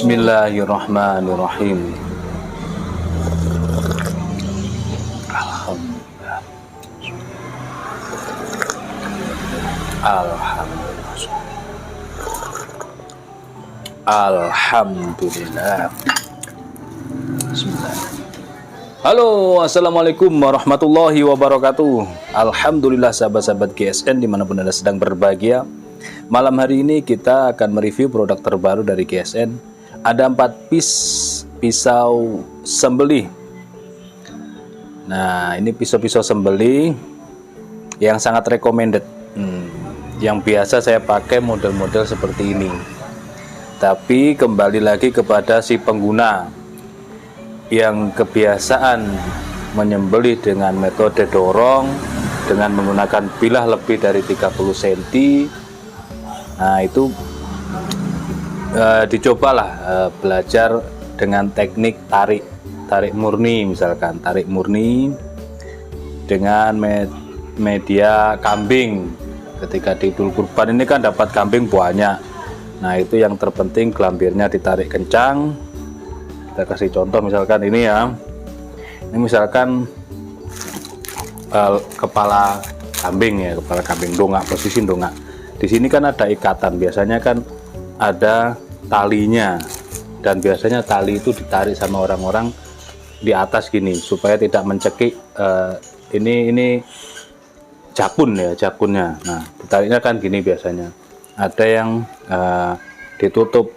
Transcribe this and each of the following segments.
Bismillahirrahmanirrahim. Alhamdulillah. Alhamdulillah. Bismillah. Halo, assalamualaikum warahmatullahi wabarakatuh. Alhamdulillah sahabat-sahabat GSN dimanapun Anda sedang berbahagia. Malam hari ini kita akan mereview produk terbaru dari GSN. Ada 4 pisau sembelih. Nah, ini pisau-pisau sembelih yang sangat recommended. Yang biasa saya pakai model-model seperti ini. Tapi kembali lagi kepada si pengguna yang kebiasaan menyembelih dengan metode dorong dengan menggunakan bilah lebih dari 30 cm. Nah, itu dicobalah belajar dengan teknik tarik murni, misalkan tarik murni dengan media kambing. Ketika di Idul Kurban ini kan dapat kambing banyak. Nah, itu yang terpenting gelambirnya ditarik kencang. Kita kasih contoh misalkan ini ya. Ini misalkan kepala kambing ya, kepala kambing dongak, posisi dongak. Di sini kan ada ikatan, biasanya kan ada talinya, dan biasanya tali itu ditarik sama orang-orang di atas gini supaya tidak mencekik ini jakun ya, jakunnya. Nah, ditariknya kan gini biasanya. Ada yang ditutup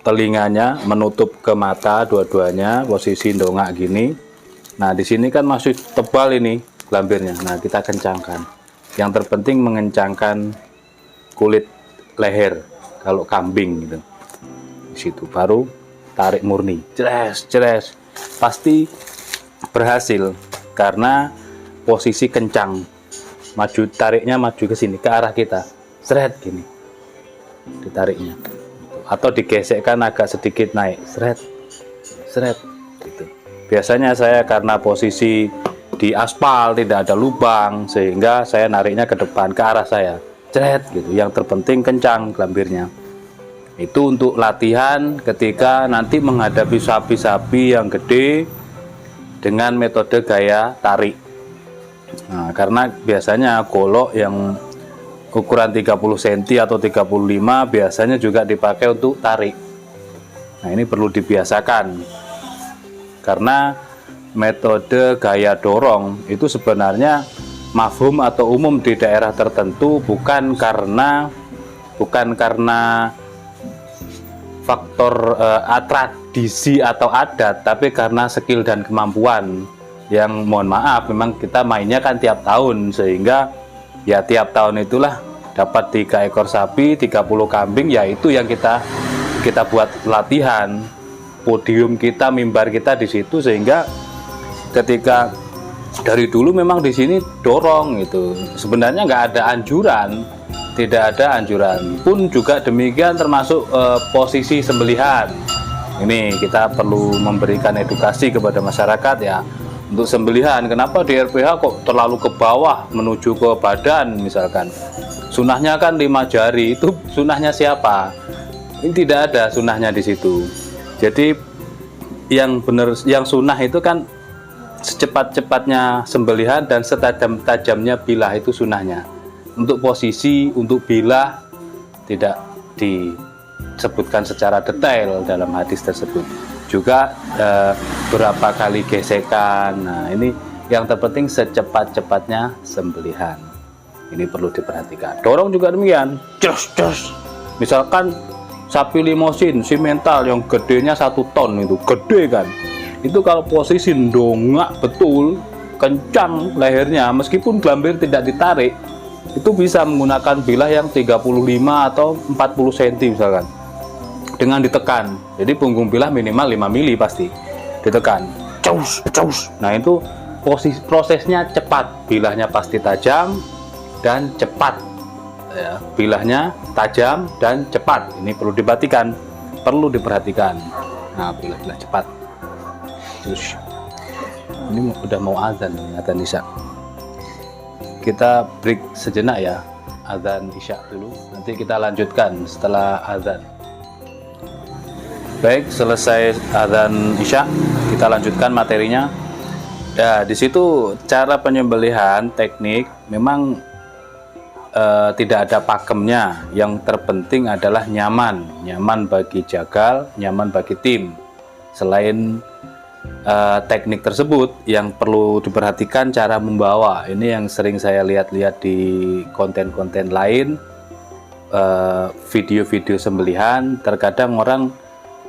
telinganya, menutup ke mata dua-duanya, posisi dongak gini. Nah, di sini kan masih tebal ini gelambirnya. Nah, kita kencangkan. Yang terpenting mengencangkan kulit leher kalau kambing gitu. Di situ baru tarik murni, jeres, pasti berhasil karena posisi kencang, maju, tariknya maju ke sini, ke arah kita, seret gini, ditariknya, atau digesekkan agak sedikit naik, seret, gitu. Biasanya saya karena posisi di aspal tidak ada lubang, sehingga saya nariknya ke depan ke arah saya, seret gitu. Yang terpenting kencang gelambirnya. Itu untuk latihan ketika nanti menghadapi sapi-sapi yang gede dengan metode gaya tarik. Nah, karena biasanya golok yang ukuran 30 cm atau 35 biasanya juga dipakai untuk tarik. Nah, ini perlu dibiasakan. Karena metode gaya dorong itu sebenarnya mafhum atau umum di daerah tertentu bukan karena faktor tradisi atau adat, tapi karena skill dan kemampuan yang mohon maaf memang kita mainnya kan tiap tahun, sehingga ya tiap tahun itulah dapat 3 ekor sapi, 30 kambing, ya itu yang kita buat latihan, podium kita, mimbar kita di situ, sehingga ketika dari dulu memang di sini dorong itu sebenarnya nggak ada anjuran. Tidak ada anjuran pun juga demikian, termasuk posisi sembelihan. Ini kita perlu memberikan edukasi kepada masyarakat ya untuk sembelihan. Kenapa di RPH kok terlalu ke bawah menuju ke badan misalkan? Sunahnya kan 5 jari, itu sunahnya siapa? Ini tidak ada sunahnya di situ. Jadi yang benar, yang sunah itu kan secepat-cepatnya sembelihan dan setajam-tajamnya bilah, itu sunahnya. Untuk posisi, untuk bilah tidak disebutkan secara detail dalam hadis tersebut. juga berapa kali gesekan. Nah, ini yang terpenting secepat-cepatnya sembelihan. Ini perlu diperhatikan. Dorong juga demikian. Jos. Misalkan sapi limosin simental yang gedenya 1 ton, itu gede kan. Itu kalau posisi dongak betul, kencang lehernya, meskipun gelambir tidak ditarik, itu bisa menggunakan bilah yang 35 atau 40 cm misalkan. Dengan ditekan. Jadi punggung bilah minimal 5 mili pasti. Ditekan. Caus. Nah, itu prosesnya cepat. Bilahnya pasti tajam dan cepat, ya, bilahnya tajam dan cepat. Ini perlu diperhatikan. Nah, bilah cepat. Terus ini udah mau azan Isya. Kita break sejenak ya, azan Isya dulu. Nanti kita lanjutkan setelah azan. Baik, selesai azan Isya, kita lanjutkan materinya. Ya, di situ cara penyembelihan teknik memang tidak ada pakemnya. Yang terpenting adalah nyaman bagi jagal, nyaman bagi tim. Selain teknik tersebut, yang perlu diperhatikan cara membawa. Ini yang sering saya lihat-lihat di konten-konten lain, video-video sembelihan. Terkadang orang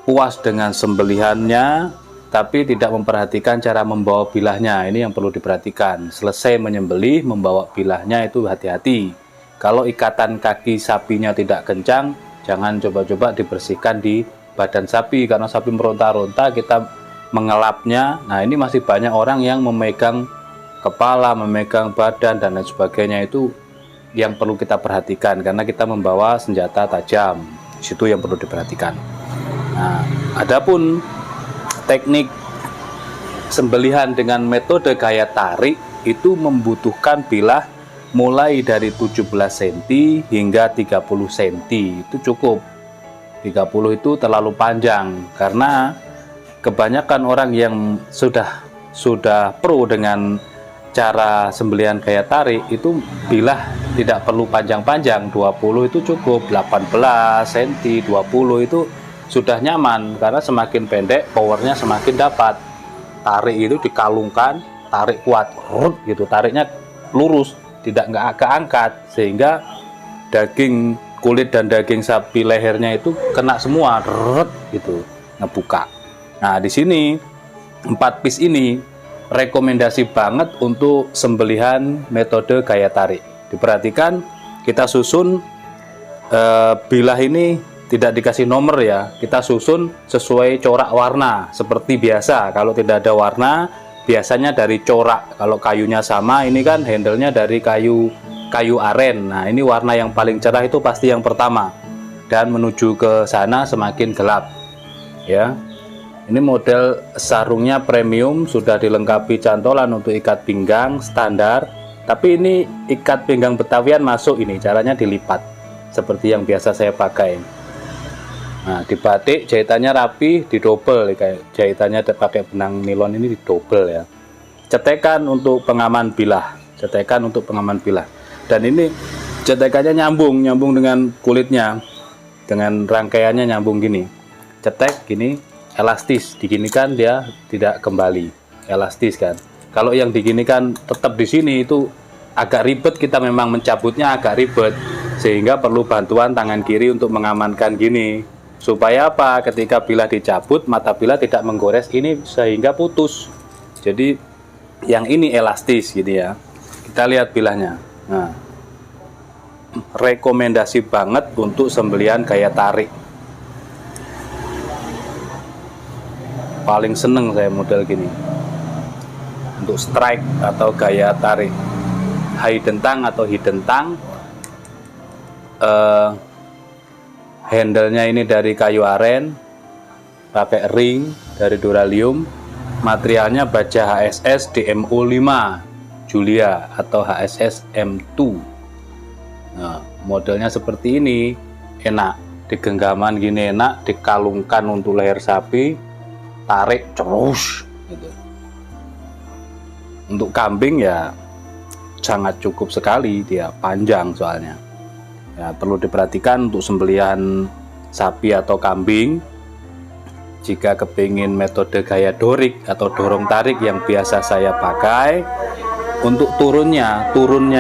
puas dengan sembelihannya tapi tidak memperhatikan cara membawa bilahnya. Ini yang perlu diperhatikan. Selesai menyembelih, membawa bilahnya itu hati-hati. Kalau ikatan kaki sapinya tidak kencang, jangan coba-coba dibersihkan di badan sapi, karena sapi meronta-ronta, kita mengelapnya. Nah, ini masih banyak orang yang memegang kepala, memegang badan dan lain sebagainya. Itu yang perlu kita perhatikan, karena kita membawa senjata tajam. Situ yang perlu diperhatikan. Nah, adapun teknik sembelihan dengan metode gaya tarik itu membutuhkan bilah mulai dari 17 cm hingga 30 cm. Itu cukup. 30 itu terlalu panjang, karena kebanyakan orang yang sudah pro dengan cara sembelihan gaya tarik itu bilah tidak perlu panjang-panjang. 20 itu cukup, 18 cm, 20 itu sudah nyaman, karena semakin pendek powernya semakin dapat. Tarik itu dikalungkan, tarik kuat, gitu, tariknya lurus, tidak keangkat, sehingga daging kulit dan daging sapi lehernya itu kena semua, gitu, ngebuka. Nah, di sini 4 piece ini rekomendasi banget untuk sembelihan metode gaya tarik. Diperhatikan, kita susun bilah ini tidak dikasih nomor ya, kita susun sesuai corak warna seperti biasa. Kalau tidak ada warna, biasanya dari corak. Kalau kayunya sama, ini kan handle-nya dari kayu aren. Nah, ini warna yang paling cerah itu pasti yang pertama, dan menuju ke sana semakin gelap ya. Ini model sarungnya premium, sudah dilengkapi cantolan untuk ikat pinggang standar. Tapi ini ikat pinggang Betawian masuk, ini caranya dilipat seperti yang biasa saya pakai. Nah, di batik jahitannya rapi, didobel, kayak jahitannya pakai benang nilon ini didobel ya. Cetekan untuk pengaman bilah, dan ini cetekannya nyambung dengan kulitnya, dengan rangkaiannya nyambung gini. Cetek gini, elastis, diginikan dia tidak kembali, elastis kan. Kalau yang diginikan tetap di sini itu agak ribet, kita memang mencabutnya agak ribet, sehingga perlu bantuan tangan kiri untuk mengamankan gini. Supaya apa? Ketika bilah dicabut, mata bilah tidak menggores ini sehingga putus. Jadi yang ini elastis gitu ya. Kita lihat bilahnya. Nah, rekomendasi banget untuk sembelihan gaya tarik. Paling seneng saya model gini. Untuk strike atau gaya tarik. Hidden tang. Handle-nya ini dari kayu aren, pakai ring dari Duralium, materialnya baja HSS DMO 5 Julia atau HSS M2. Nah, modelnya seperti ini, enak, digenggaman gini enak, dikalungkan untuk leher sapi, tarik terus gitu. Untuk kambing ya sangat cukup sekali, dia panjang soalnya. Ya, perlu diperhatikan untuk sembelihan sapi atau kambing, Jika kepingin metode gaya dorik atau dorong tarik yang biasa saya pakai, untuk turunnya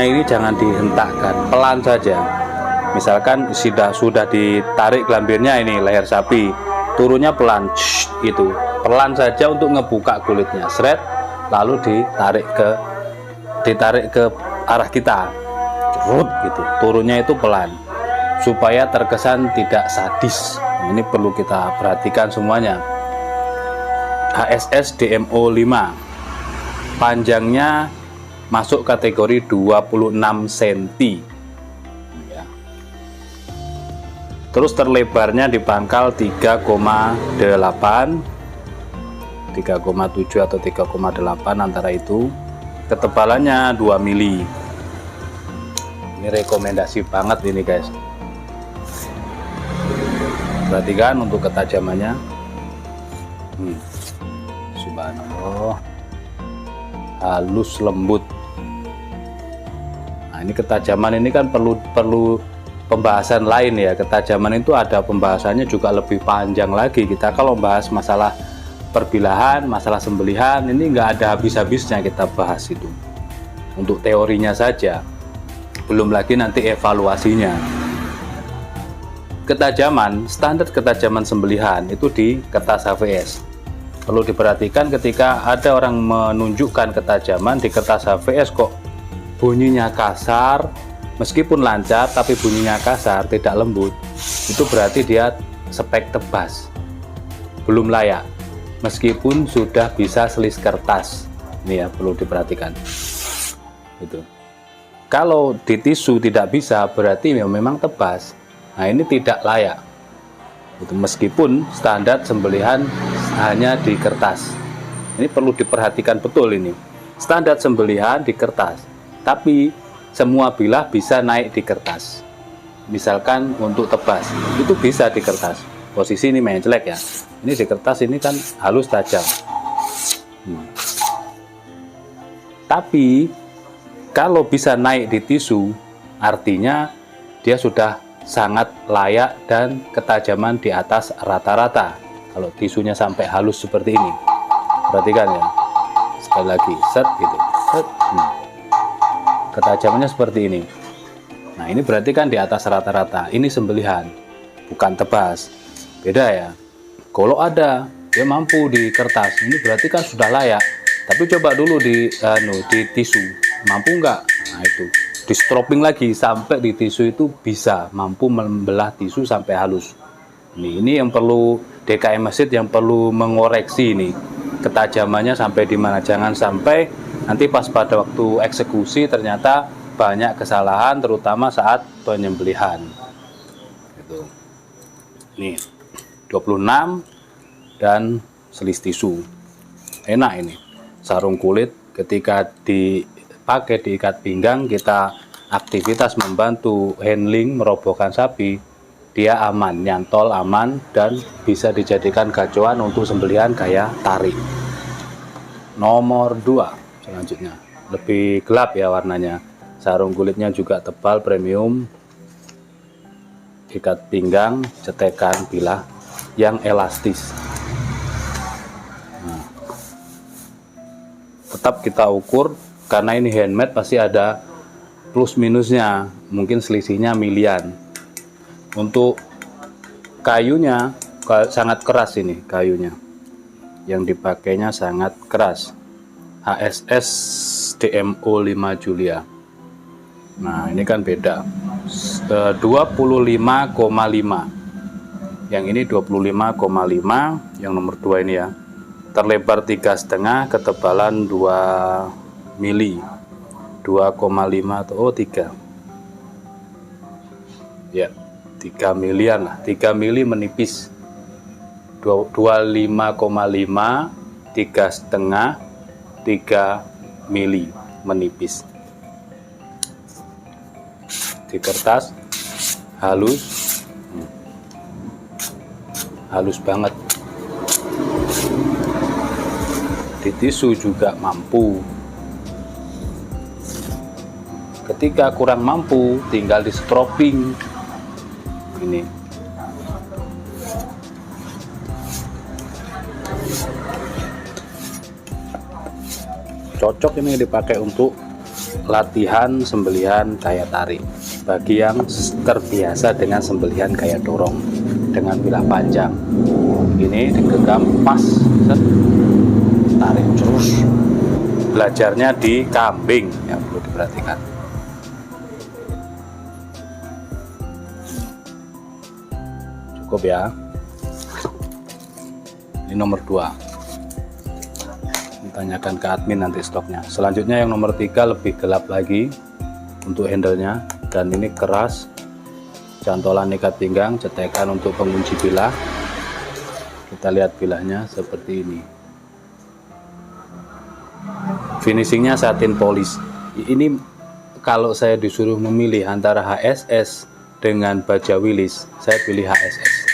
ini jangan dihentakkan, pelan saja. Misalkan sudah ditarik gelambirnya ini leher sapi, turunnya pelan, gitu, pelan saja untuk ngebuka kulitnya, seret, lalu ditarik ke arah kita, cerut gitu, turunnya itu pelan, supaya terkesan tidak sadis. Ini perlu kita perhatikan semuanya. HSS DMO 5, panjangnya masuk kategori 26 cm ya. Terus terlebarnya di pangkal 3,8, 3,7 atau 3,8 antara itu. Ketebalannya 2 mili. Ini rekomendasi banget ini guys. Perhatikan untuk ketajamannya. Subhanallah, halus lembut. Nah, ini ketajaman ini kan perlu pembahasan lain ya. Ketajaman itu ada pembahasannya juga lebih panjang lagi. Kita kalau bahas masalah perbilahan, masalah sembelihan, ini nggak ada habis-habisnya kita bahas itu. Untuk teorinya saja, belum lagi nanti evaluasinya. Ketajaman, standar ketajaman sembelihan itu di kertas HVS. Perlu diperhatikan ketika ada orang menunjukkan ketajaman di kertas HVS kok bunyinya kasar, meskipun lancar tapi bunyinya kasar, tidak lembut, itu berarti dia spek tebas, belum layak, meskipun sudah bisa selis kertas. Ini ya perlu diperhatikan. Gitu. Kalau di tisu tidak bisa, berarti memang tebas. Nah, ini tidak layak. Gitu. Meskipun standar sembelihan hanya di kertas. Ini perlu diperhatikan betul ini. Standar sembelihan di kertas, tapi semua bilah bisa naik di kertas. Misalkan untuk tebas, itu bisa di kertas. Posisi ini mencelek ya. Ini di kertas ini kan halus tajam. Tapi kalau bisa naik di tisu, artinya dia sudah sangat layak dan ketajaman di atas rata-rata. Kalau tisunya sampai halus seperti ini, perhatikan ya, sekali lagi, set gitu, set. Ketajamannya seperti ini. Nah, ini berarti kan di atas rata-rata. Ini sembelihan, bukan tebas, beda ya. Kalau ada dia mampu di kertas, ini berarti kan sudah layak. Tapi coba dulu di tisu, mampu nggak? Nah, itu di stropping lagi sampai di tisu itu bisa mampu membelah tisu sampai halus. Ini yang perlu DKM Masjid yang perlu mengoreksi ini ketajamannya sampai di mana. Jangan sampai nanti pas pada waktu eksekusi ternyata banyak kesalahan, terutama saat penyembelihan. Gitu. Ini 26 dan selis tisu. Enak ini. Sarung kulit ketika dipakai diikat pinggang, kita aktivitas membantu handling merobohkan sapi, dia aman, nyantol aman, dan bisa dijadikan gacuan untuk sembelihan gaya tarik. Nomor 2 selanjutnya, lebih gelap ya warnanya. Sarung kulitnya juga tebal, premium, ikat pinggang, cetekan bilah yang elastis. Tetap kita ukur, karena ini handmade pasti ada plus minusnya, mungkin selisihnya milian. Untuk kayunya sangat keras, ini kayunya yang dipakainya sangat keras, HSS DMO 5 Julia. Nah, ini kan beda, 25,5, yang ini 25,5, yang nomor 2 ini ya. Terlebar 3,5, ketebalan 2 mili, 2,5 atau 3 ya, 3 milian lah, 3 mili menipis, 25,5, 3,5, 3 mili menipis. Di kertas halus, halus banget. Di tisu juga mampu. Ketika kurang mampu, tinggal di stropping ini. Cocok ini dipakai untuk latihan sembelihan kayak tarik bagi yang terbiasa dengan sembelihan kayak dorong dengan bilah panjang. Ini digenggam pas, tarik terus. Belajarnya di kambing yang perlu diperhatikan. Cukup ya. Ini nomor 2. Tanyakan ke admin nanti stoknya. Selanjutnya yang nomor 3 lebih gelap lagi untuk handlenya, dan ini keras, cantolan ikat pinggang, cetekan untuk pengunci bilah. Kita lihat bilahnya seperti ini. Finishingnya satin polish. Ini kalau saya disuruh memilih antara HSS dengan baja Willys, saya pilih HSS.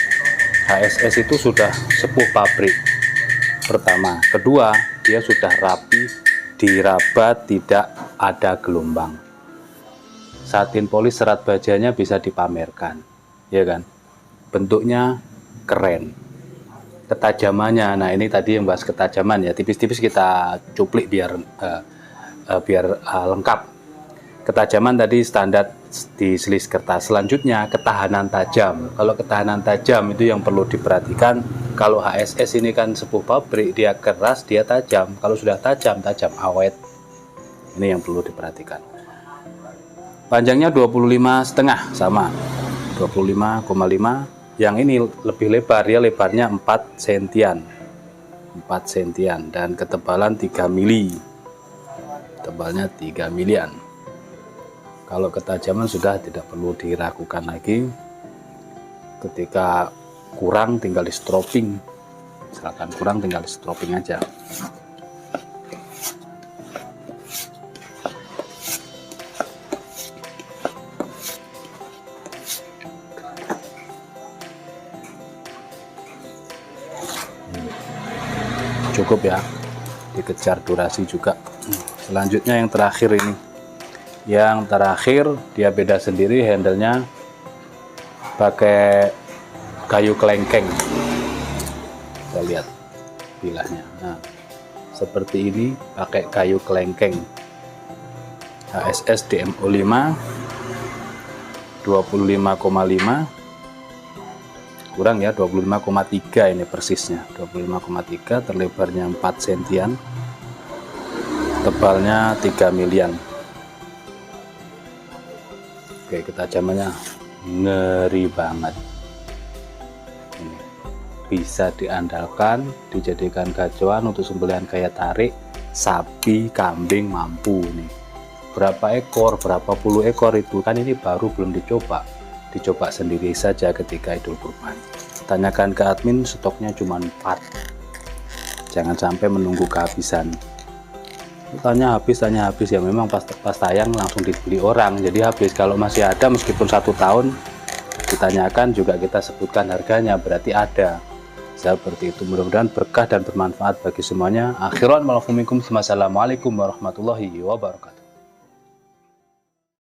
HSS itu sudah sepuh pabrik. Pertama, kedua, dia sudah rapi, dirabat, tidak ada gelombang. Satin polish serat bajanya bisa dipamerkan, ya kan? Bentuknya keren. Ketajamannya, nah ini tadi yang bahas ketajaman ya, tipis-tipis kita cuplik biar lengkap. Ketajaman tadi standar di selis kertas. Selanjutnya ketahanan tajam. Kalau ketahanan tajam itu yang perlu diperhatikan. Kalau HSS ini kan sepuh pabrik, dia keras, dia tajam. Kalau sudah tajam awet. Ini yang perlu diperhatikan. Panjangnya 25,5 sama 25,5. Yang ini lebih lebar, ya lebarnya 4 sentian 4 sentian dan ketebalan 3 mili, tebalnya 3 milian. Kalau ketajaman sudah tidak perlu diragukan lagi, ketika kurang tinggal di stropping, misalkan kurang tinggal di stropping aja. Cukup ya, dikejar durasi juga. Selanjutnya yang terakhir ini, yang terakhir dia beda sendiri, handlenya pakai kayu kelengkeng. Kita lihat bilahnya, nah seperti ini, pakai kayu kelengkeng. HSS DMO 5 25,5 kurang ya, 25,3 ini persisnya, 25,3, terlebarnya 4 sentian, tebalnya 3 milian. Oke, ketajamannya ngeri banget. Ini bisa diandalkan, dijadikan gacuan untuk sembelihan kayak tarik, sapi, kambing, mampu nih. Berapa ekor, berapa puluh ekor itu kan ini baru belum dicoba sendiri saja ketika Idul Kurban. Tanyakan ke admin, stoknya cuma 4. Jangan sampai menunggu kehabisan. Tanya habis ya, memang pas tayang langsung dibeli orang, jadi habis. Kalau masih ada meskipun 1 tahun ditanyakan juga kita sebutkan harganya, berarti ada. Seperti itu. Mudah-mudahan berkah dan bermanfaat bagi semuanya. Akhiran, assalamualaikum warahmatullahi wabarakatuh.